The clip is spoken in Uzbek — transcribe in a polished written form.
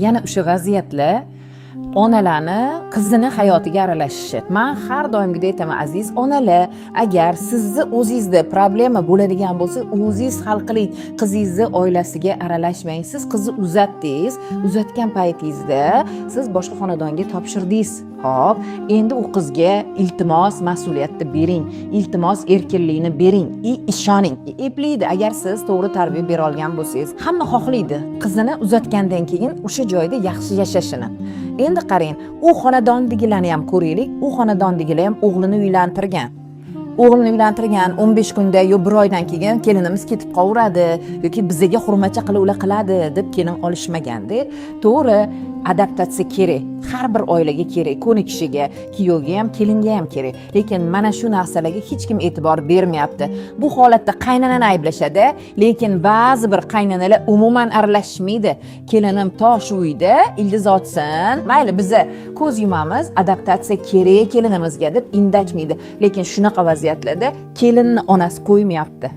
yana o'sha vaziyatlar onalarni qizini hayotiga aralashishi. Men har doimgidek aytaman, aziz onalar, agar sizni o'zingizda problema bo'ladigan bo'lsa, o'zingiz hal qiling. Qizingizni oilasiga aralashmang. Siz qizni uzatdingiz, uzatgan paytingizda siz boshqa xonadonga topshirdingiz. Hop, endi u qizga iltimos mas'uliyatni bering, iltimos erkinlikni bering, ishoning. Eplaydi, agar siz to'g'ri tarbiya bera olgan bo'lsangiz, hamma xohlaydi qizini uzatgandan keyin o'sha joyda yaxshi yashashini. Endi qarang, u xonadondagilarni ham ko'raylik. U xonadondagilar ham o'g'lini uylantirgan. O'g'lini uylantirgan 15 kunda yo 1 oydan keyin kelinimiz ketib qolaveradi yoki bizga hurmatcha qilib ular qiladi deb kelin olishmaganda, to'g'ri, adaptatsiya kerak. Har bir oilaga kerak, ko'nikishiga, kuyovga ham, kelinga ham kerak. Lekin mana shu narsalarga hech kim e'tibor bermayapti. Bu holatda qaynonani ayblashadi, lekin ba'zi bir qaynonalar umuman aralashmaydi. Kelinim to shu uyda ildiz otsin, mayli biza ko'z yumamiz, adaptatsiya kerak kelinimizga deb indashmaydi. Lekin shunaqa vaziyatlarda kelinni onasi qo'ymayapti.